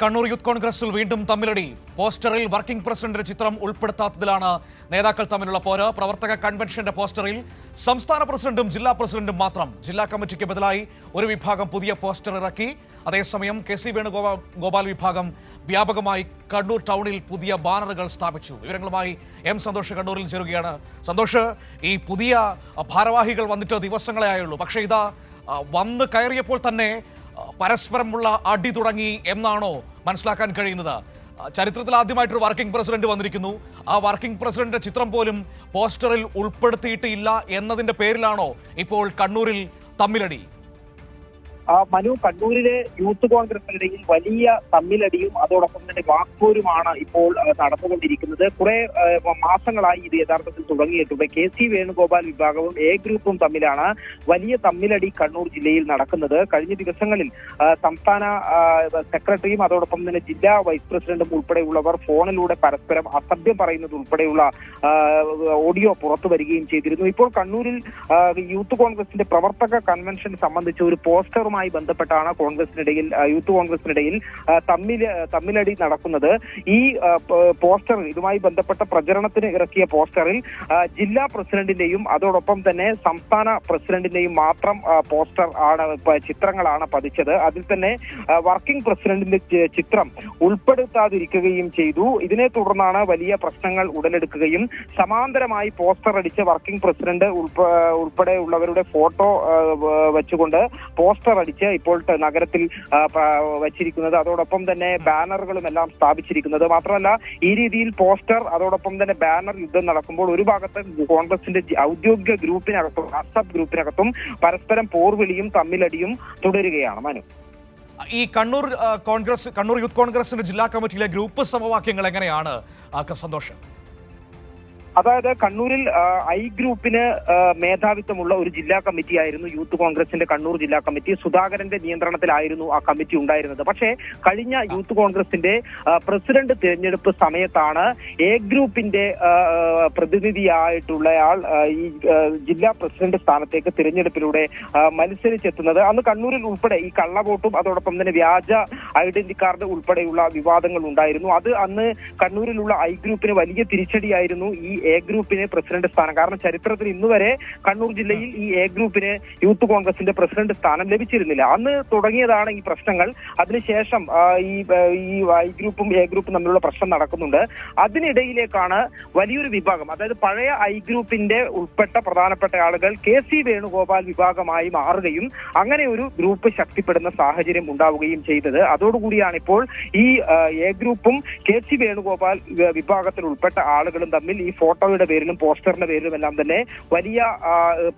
Kannur youth കോൺഗ്രസിൽ വീണ്ടും തമ്മിലടി. പോസ്റ്ററിൽ വർക്കിംഗ് പ്രസിഡന്റിന്റെ ചിത്രം ഉൾപ്പെടുത്താത്തതിലാണ് നേതാക്കൾ തമ്മിലുള്ള പോര്. പ്രവർത്തക കൺവെൻഷന്റെ പോസ്റ്ററിൽ സംസ്ഥാന പ്രസിഡന്റും ജില്ലാ പ്രസിഡന്റും മാത്രം. ജില്ലാ കമ്മിറ്റിക്ക് ബദലായി ഒരു വിഭാഗം പുതിയ പോസ്റ്റർ ഇറക്കി. അതേസമയം കെ.സി. വേണുഗോപാൽ വിഭാഗം വ്യാപകമായി കണ്ണൂർ ടൗണിൽ പുതിയ ബാനറുകൾ സ്ഥാപിച്ചു. വിവരങ്ങളുമായി എം സന്തോഷ് കണ്ണൂരിൽ ചേരുകയാണ്. സന്തോഷ്, ഈ പുതിയ ഭാരവാഹികൾ വന്നിട്ട് ദിവസങ്ങളെ ആയുള്ളൂ. പക്ഷേ ഇതാ വന്ന് കയറിയപ്പോൾ തന്നെ പരസ്പരമുള്ള അടി തുടങ്ങി എന്നാണോ മനസ്സിലാക്കാൻ കഴിയുന്നത്? ചരിത്രത്തിൽ ആദ്യമായിട്ടൊരു വർക്കിംഗ് പ്രസിഡന്റ് വന്നിരിക്കുന്നു. ആ വർക്കിംഗ് പ്രസിഡന്റിന്റെ ചിത്രം പോലും പോസ്റ്ററിൽ ഉൾപ്പെടുത്തിയിട്ടില്ല എന്നതിന്റെ പേരിലാണോ ഇപ്പോൾ കണ്ണൂരിൽ തമ്മിലടി? മനു, കണ്ണൂരിലെ യൂത്ത് കോൺഗ്രസിനിടയിൽ വലിയ തമ്മിലടിയും അതോടൊപ്പം തന്നെ വാക്പോരുമാണ് ഇപ്പോൾ നടന്നുകൊണ്ടിരിക്കുന്നത്. കുറെ മാസങ്ങളായി ഇത് യഥാർത്ഥത്തിൽ തുടങ്ങിയിട്ടുണ്ട്. കെ.സി. വേണുഗോപാൽ വിഭാഗവും എ ഗ്രൂപ്പും തമ്മിലാണ് വലിയ തമ്മിലടി കണ്ണൂർ ജില്ലയിൽ നടക്കുന്നത്. കഴിഞ്ഞ ദിവസങ്ങളിൽ സംസ്ഥാന സെക്രട്ടറിയും അതോടൊപ്പം തന്നെ ജില്ലാ വൈസ് പ്രസിഡന്റും ഉൾപ്പെടെയുള്ളവർ ഫോണിലൂടെ പരസ്പരം അസഭ്യം പറയുന്നത് ഉൾപ്പെടെയുള്ള ഓഡിയോ പുറത്തു വരികയും ചെയ്തിരുന്നു. ഇപ്പോൾ കണ്ണൂരിൽ യൂത്ത് കോൺഗ്രസിന്റെ പ്രവർത്തക കൺവെൻഷൻ സംബന്ധിച്ച് ഒരു പോസ്റ്ററുമായി ബന്ധപ്പെട്ടാണ് യൂത്ത് കോൺഗ്രസിനിടയിൽ തമ്മിലടി നടക്കുന്നത്. ഈ പോസ്റ്ററിൽ, ഇതുമായി ബന്ധപ്പെട്ട പ്രചരണത്തിന് ഇറക്കിയ പോസ്റ്ററിൽ ജില്ലാ പ്രസിഡന്റിന്റെയും അതോടൊപ്പം തന്നെ സംസ്ഥാന പ്രസിഡന്റിന്റെയും മാത്രം ചിത്രങ്ങളാണ് പതിച്ചത്. അതിൽ തന്നെ വർക്കിംഗ് പ്രസിഡന്റിന്റെ ചിത്രം ഉൾപ്പെടുത്താതിരിക്കുകയും ചെയ്തു. ഇതിനെ തുടർന്നാണ് വലിയ പ്രശ്നങ്ങൾ ഉടലെടുക്കുകയും സമാന്തരമായി പോസ്റ്റർ അടിച്ച് വർക്കിംഗ് പ്രസിഡന്റ് ഉൾപ്പെടെയുള്ളവരുടെ ഫോട്ടോ വെച്ചുകൊണ്ട് പോസ്റ്റർ അടിച്ച് ഇപ്പോൾ നഗരത്തിൽ വച്ചിരിക്കുന്നത്. അതോടൊപ്പം തന്നെ ബാനറുകളും എല്ലാം സ്ഥാപിച്ചിരിക്കുന്നത്. മാത്രമല്ല, ഈ രീതിയിൽ പോസ്റ്റർ അതോടൊപ്പം തന്നെ ബാനർ യുദ്ധം നടക്കുമ്പോൾ ഒരു ഭാഗത്ത് കോൺഗ്രസിന്റെ ഔദ്യോഗിക ഗ്രൂപ്പിനകത്തും വാട്സ്ആപ്പ് ഗ്രൂപ്പിനകത്തും പരസ്പരം പോർവിളിയും തമ്മിലടിയും തുടരുകയാണ്. മനു, ഈ കണ്ണൂർ യൂത്ത് കോൺഗ്രസിന്റെ ജില്ലാ കമ്മിറ്റിയിലെ ഗ്രൂപ്പ് സമവാക്യങ്ങൾ എങ്ങനെയാണ് സന്തോഷം? അതായത് കണ്ണൂരിൽ ഐ ഗ്രൂപ്പിന് മേധാവിത്വമുള്ള ഒരു ജില്ലാ കമ്മിറ്റി ആയിരുന്നു യൂത്ത് കോൺഗ്രസിന്റെ കണ്ണൂർ ജില്ലാ കമ്മിറ്റി. സുധാകരന്റെ നിയന്ത്രണത്തിലായിരുന്നു ആ കമ്മിറ്റി ഉണ്ടായിരുന്നത്. പക്ഷേ കഴിഞ്ഞ യൂത്ത് കോൺഗ്രസിന്റെ പ്രസിഡന്റ് തിരഞ്ഞെടുപ്പ് സമയത്താണ് എ ഗ്രൂപ്പിന്റെ പ്രതിനിധിയായിട്ടുള്ളയാൾ ഈ ജില്ലാ പ്രസിഡന്റ് സ്ഥാനത്തേക്ക് തിരഞ്ഞെടുപ്പിലൂടെ മത്സരിച്ചെത്തുന്നത്. അന്ന് കണ്ണൂരിൽ ഉൾപ്പെടെ ഈ കള്ളവോട്ടും അതോടൊപ്പം തന്നെ വ്യാജ ഐഡന്റി കാർഡ് ഉൾപ്പെടെയുള്ള വിവാദങ്ങൾ ഉണ്ടായിരുന്നു. അത് അന്ന് കണ്ണൂരിലുള്ള ഐ ഗ്രൂപ്പിന് വലിയ തിരിച്ചടിയായിരുന്നു ഈ എ ഗ്രൂപ്പിന് പ്രസിഡന്റ് സ്ഥാനം. കാരണം ചരിത്രത്തിൽ ഇന്നുവരെ കണ്ണൂർ ജില്ലയിൽ ഈ എ ഗ്രൂപ്പിന് യൂത്ത് കോൺഗ്രസിന്റെ പ്രസിഡന്റ് സ്ഥാനം ലഭിച്ചിരുന്നില്ല. അന്ന് തുടങ്ങിയതാണ് ഈ പ്രശ്നങ്ങൾ. അതിനുശേഷം ഈ ഐ ഗ്രൂപ്പും എ ഗ്രൂപ്പും തമ്മിലുള്ള പ്രശ്നം നടക്കുന്നുണ്ട്. അതിനിടയിലേക്കാണ് വലിയൊരു വിഭാഗം, അതായത് പഴയ ഐ ഗ്രൂപ്പിന്റെ ഉൾപ്പെട്ട പ്രധാനപ്പെട്ട ആളുകൾ കെ.സി. വേണുഗോപാൽ വിഭാഗമായി മാറുകയും അങ്ങനെ ഒരു ഗ്രൂപ്പ് ശക്തിപ്പെടുന്ന സാഹചര്യം ഉണ്ടാവുകയും ചെയ്തത്. അതോടുകൂടിയാണ് ഇപ്പോൾ ഈ എ ഗ്രൂപ്പും കെ.സി. വേണുഗോപാൽ വിഭാഗത്തിൽ ഉൾപ്പെട്ട ആളുകളും തമ്മിൽ ഈ ഫോട്ടോയുടെ പേരിലും പോസ്റ്ററിന്റെ പേരിലും എല്ലാം തന്നെ വലിയ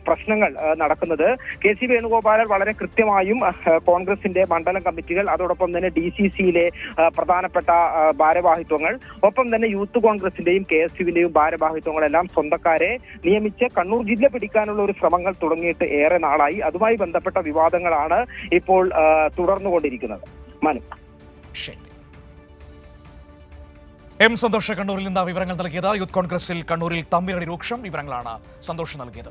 പ്രശ്നങ്ങൾ നടക്കുന്നത്. കെ.സി. വേണുഗോപാൽ വളരെ കൃത്യമായും കോൺഗ്രസിന്റെ മണ്ഡലം കമ്മിറ്റികൾ, അതോടൊപ്പം തന്നെ DCCയിലെ പ്രധാനപ്പെട്ട ഭാരവാഹിത്വങ്ങൾ, ഒപ്പം തന്നെ യൂത്ത് കോൺഗ്രസിന്റെയും KSUവിന്റെയും ഭാരവാഹിത്വങ്ങളെല്ലാം സ്വന്തക്കാരെ നിയമിച്ച് കണ്ണൂർ ജില്ല പിടിക്കാനുള്ള ഒരു ശ്രമങ്ങൾ തുടങ്ങിയിട്ട് ഏറെ നാളായി. അതുമായി ബന്ധപ്പെട്ട വിവാദങ്ങളാണ് ഇപ്പോൾ തുടർന്നുകൊണ്ടിരിക്കുന്നത്. മനു, എം സന്തോഷ് കണ്ണൂരിൽ നിന്ന് വിവരങ്ങൾ നൽകിയത്. യൂത്ത് കോൺഗ്രസിൽ കണ്ണൂരിൽ തമ്മിലടി രൂക്ഷം. വിവരങ്ങളാണ് സന്തോഷ് നൽകിയത്.